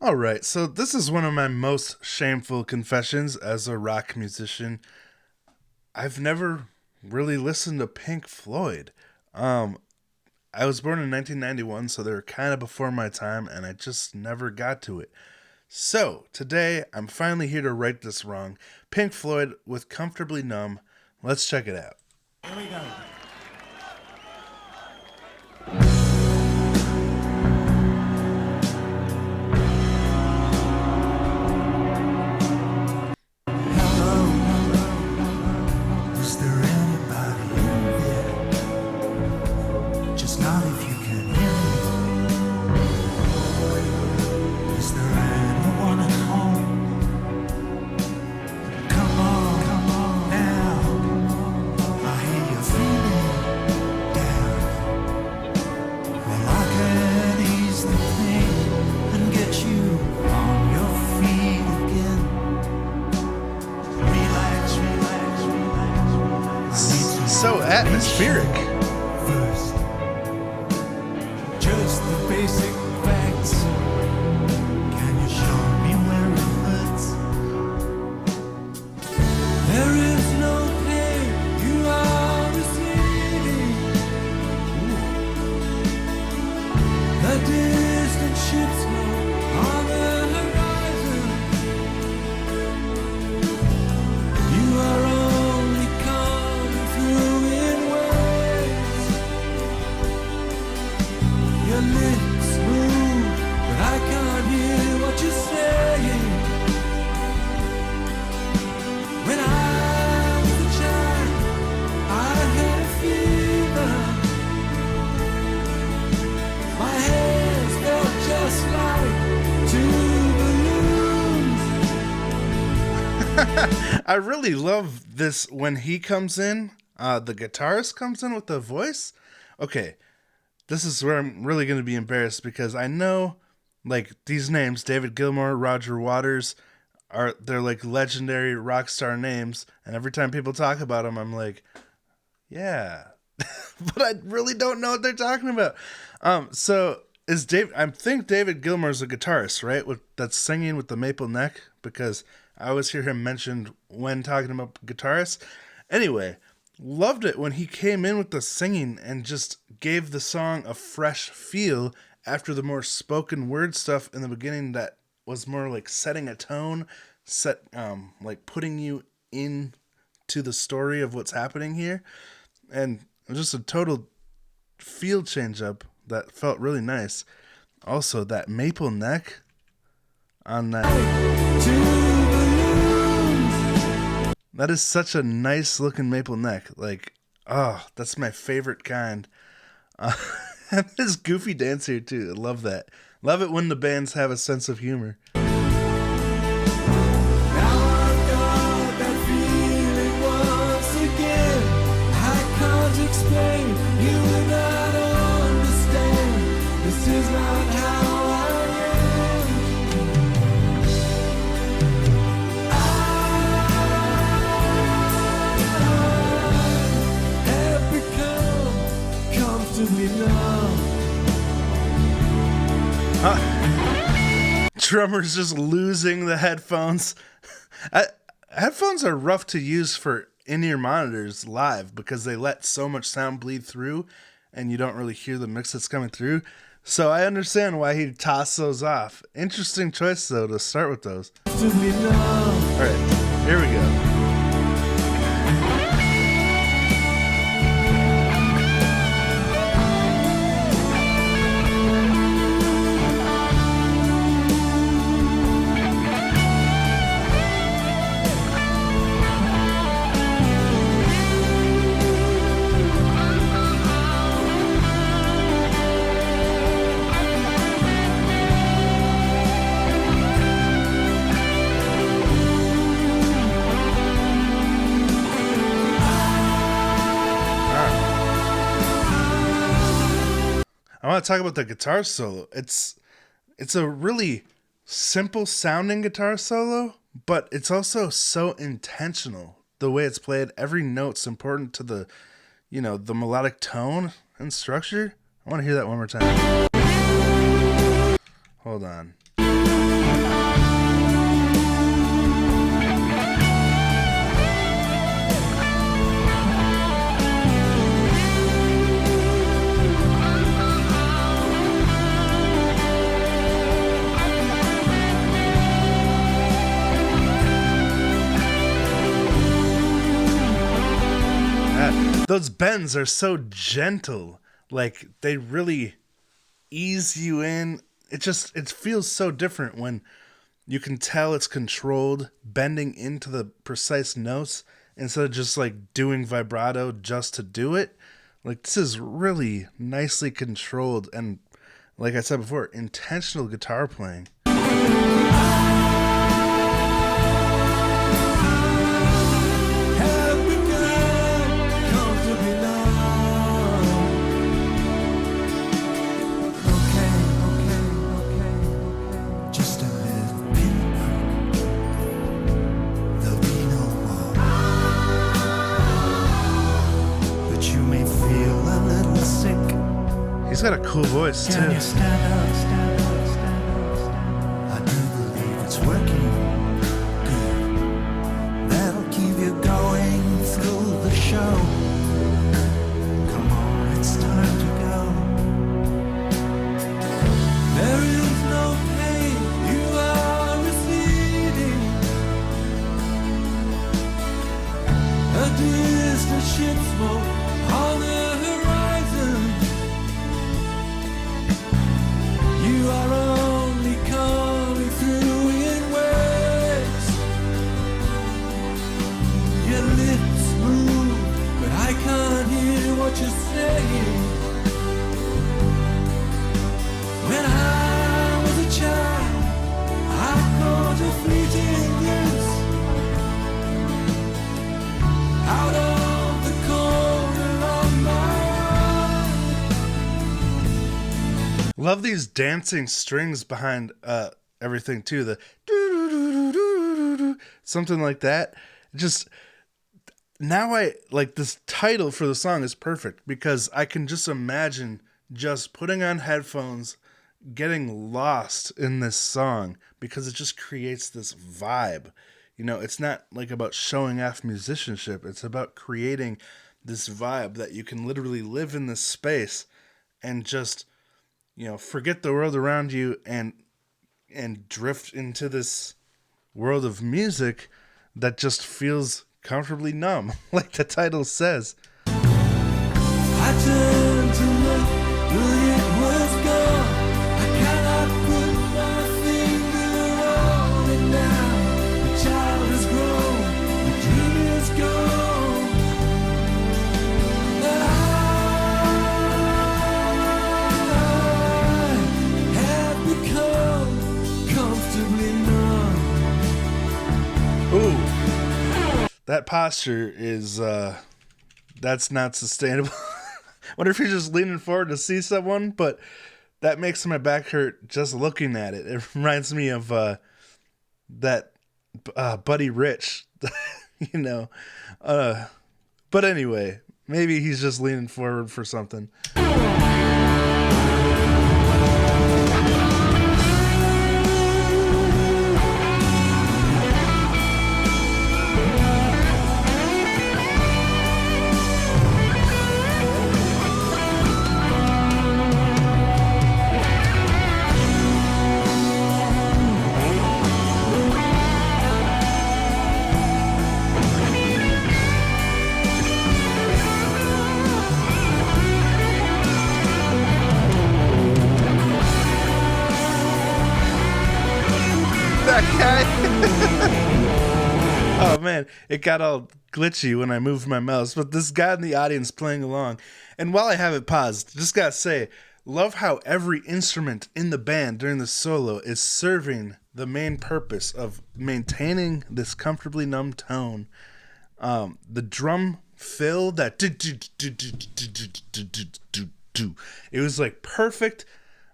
All right, so this is one of my most shameful confessions as a rock musician. I've never really listened to Pink Floyd. Um, I was born in 1991, so they were kind of before my time, and I just never got to it. So, today, I'm finally here to right this wrong. Pink Floyd with Comfortably Numb. Let's check it out. Here we go. Is there anybody in there? Just not if you can hear me. Is there anyone at home? Come on now. I hear you feeling down. Well, I can ease the pain and get you on your feet again. Relax, relax, relax, relax. I need to So atmospheric. first. Just the basic facts. Can you show me where it hurts? There is no pain you are receiving. The distant ships go on the horizon. You are only coming through in waves. Your lips move, but I can't hear what you're saying. When I was a child, I had a fever. My hands felt just like two balloons. I really love this when he comes in. The guitarist comes in with the voice. Okay, this is where I'm really going to be embarrassed because I know, like, these names, David Gilmour, Roger Waters, they're like legendary rock star names, and every time people talk about them, I'm like, yeah, but I really don't know what they're talking about. So is Dave? I think David Gilmour's a guitarist, right? That's singing with the maple neck, because I always hear him mentioned when talking about guitarists. Anyway, loved it when he came in with the singing and just gave the song a fresh feel after the more spoken word stuff in the beginning that was more like setting a tone, like putting you in to the story of what's happening here, and just a total feel change up that felt really nice. Also, that maple neck on that. That is such a nice looking maple neck. Like, oh, that's my favorite kind. And this goofy dance here too. I love that. Love it when the bands have a sense of humor. Now I've got that feeling once again. I can't explain, you will not understand. This is not how I am. I have become comfortably numb. Drummer's just losing the headphones. Headphones are rough to use for in-ear monitors live because they let so much sound bleed through and you don't really hear the mix that's coming through. So I understand why he tossed those off. Interesting choice, though, to start with those. Comfortably numb. All right, here we go. I want to talk about the guitar solo. It's a really simple sounding guitar solo, but it's also so intentional. The way it's played, every note's important to the melodic tone and structure. I want to hear that one more time. Hold on. Those bends are so gentle. Like, they really ease you in. It feels so different when you can tell it's controlled, bending into the precise notes instead of just like doing vibrato just to do it. Like, this is really nicely controlled and, like I said before, intentional guitar playing. He's got a cool voice, too. Can you stand up, stand up, stand up, stand up? I do believe it's working good. That'll keep you going through the show. Come on, it's time to go. There is no pain, you are receding. A distant ship smoke on the horizon. You are only coming through in waves. Your lips move, but I can't hear what you're saying. When I was a child, I caught a fleeting glimpse out of the corner of my eye. Love these dancing strings behind everything too. The doo-doo-doo-doo-doo-doo, something like that. Just now, I like this title for the song is perfect because I can just imagine just putting on headphones, getting lost in this song because it just creates this vibe. You know, it's not like about showing off musicianship. It's about creating this vibe that you can literally live in this space and just, you know, forget the world around you and drift into this world of music that just feels comfortably numb, like the title says. I turned to look, but it was gone. I cannot put my finger on it now. The child has grown, the dream is gone. I have become comfortably numb. Ooh, that posture is that's not sustainable. Wonder if you're just leaning forward to see someone, but that makes my back hurt just looking at it. It reminds me of that Buddy Rich, you know. But anyway, maybe he's just leaning forward for something. Oh man, it got all glitchy when I moved my mouse, but this guy in the audience playing along. And while I have it paused, just gotta say, love how every instrument in the band during the solo is serving the main purpose of maintaining this comfortably numb tone. The drum fill, that it was like perfect.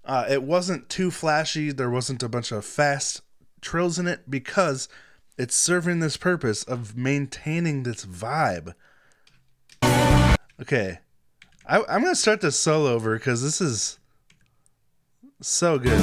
It wasn't too flashy. There wasn't a bunch of fast trills in it because it's serving this purpose of maintaining this vibe. Okay, I'm going to start this solo over because this is so good.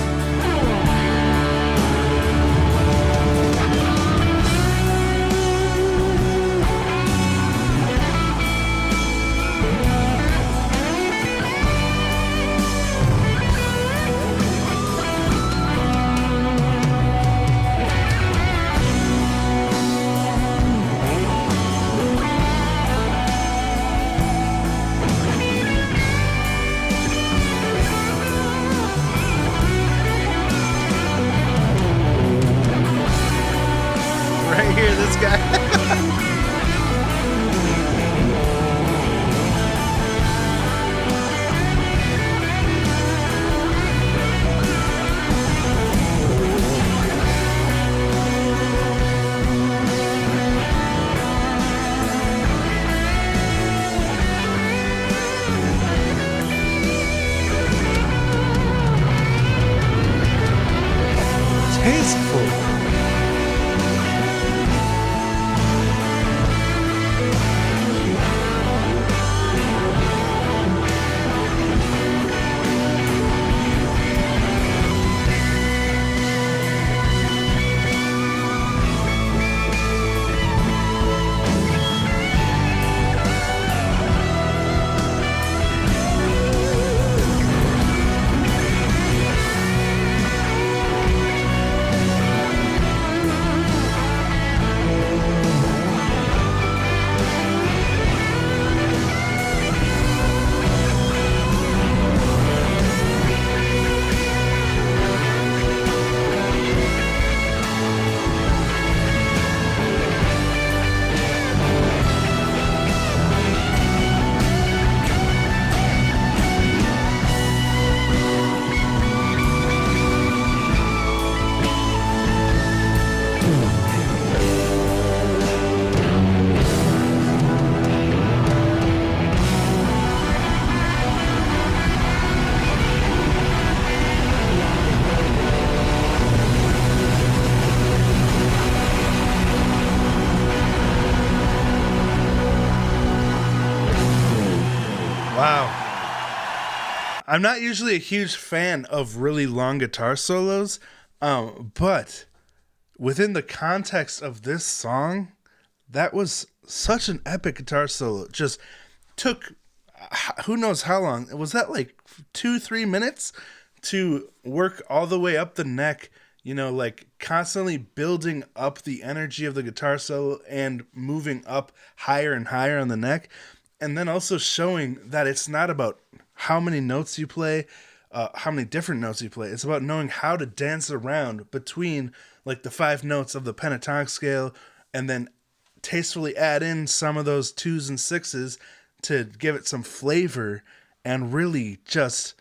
guy. Tasteful. I'm not usually a huge fan of really long guitar solos, but within the context of this song, that was such an epic guitar solo. It just took who knows how long. Was that like 2-3 minutes to work all the way up the neck, you know, like constantly building up the energy of the guitar solo and moving up higher and higher on the neck. And then also showing that it's not about how many notes you play, how many different notes you play. It's about knowing how to dance around between like the 5 notes of the pentatonic scale and then tastefully add in some of those 2s and 6s to give it some flavor and really just,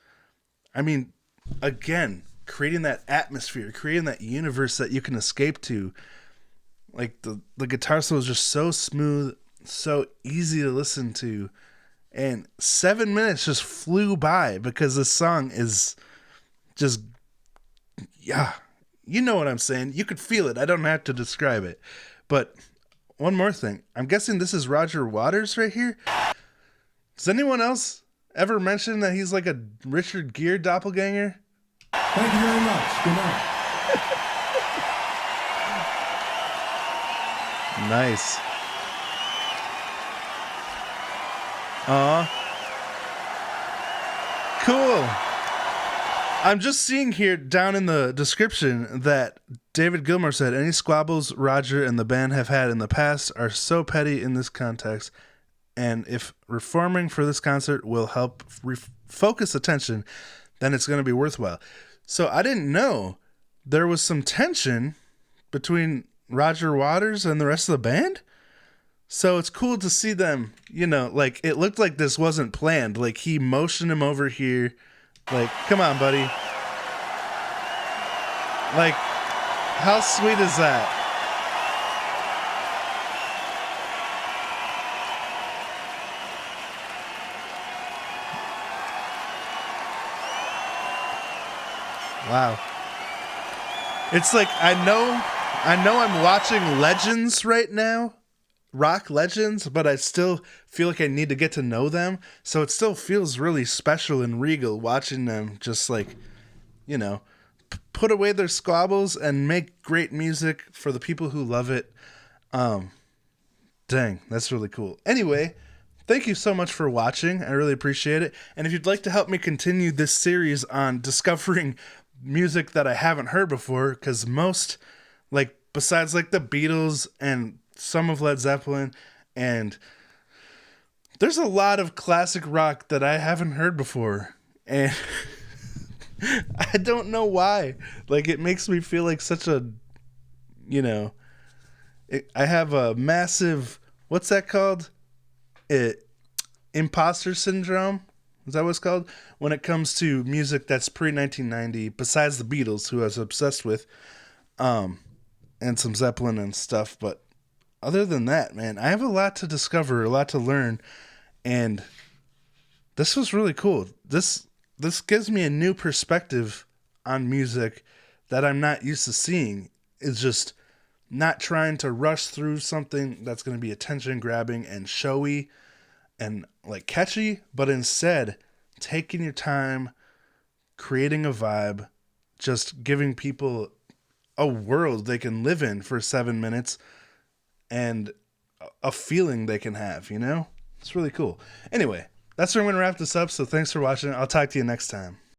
I mean, again, creating that atmosphere, creating that universe that you can escape to. Like the guitar solo is just so smooth, so easy to listen to. And 7 minutes just flew by because this song is just, yeah, you know what I'm saying. You could feel it. I don't have to describe it. But one more thing. I'm guessing this is Roger Waters right here. Does anyone else ever mention that he's like a Richard Gere doppelganger? Thank you very much. Good night. Nice. Cool. I'm just seeing here down in the description that David Gilmour said any squabbles Roger and the band have had in the past are so petty in this context, and if reforming for this concert will help focus attention, then it's going to be worthwhile. So I didn't know there was some tension between Roger Waters and the rest of the band. So it's cool to see them, you know, like it looked like this wasn't planned. Like he motioned him over here. Like, come on, buddy. Like, how sweet is that? Wow. It's like I know I'm watching Legends right now. Rock legends, but I still feel like I need to get to know them. So it still feels really special and regal watching them just like, you know, put away their squabbles and make great music for the people who love it. Dang, that's really cool. Anyway, thank you so much for watching. I really appreciate it. And if you'd like to help me continue this series on discovering music that I haven't heard before, because most, like, besides like the Beatles and some of Led Zeppelin, and there's a lot of classic rock that I haven't heard before, and I don't know why. Like, it makes me feel like such a, you know, I have a massive, what's that called? It imposter syndrome. Is that what it's called? When it comes to music that's pre 1990, besides the Beatles, who I was obsessed with, and some Zeppelin and stuff. But other than that, man, I have a lot to discover, a lot to learn, and this was really cool. This gives me a new perspective on music that I'm not used to seeing. It's just not trying to rush through something that's going to be attention grabbing and showy and like catchy, but instead taking your time, creating a vibe, just giving people a world they can live in for 7 minutes and a feeling they can have, you know? It's really cool. Anyway, that's where I'm going to wrap this up. So thanks for watching. I'll talk to you next time.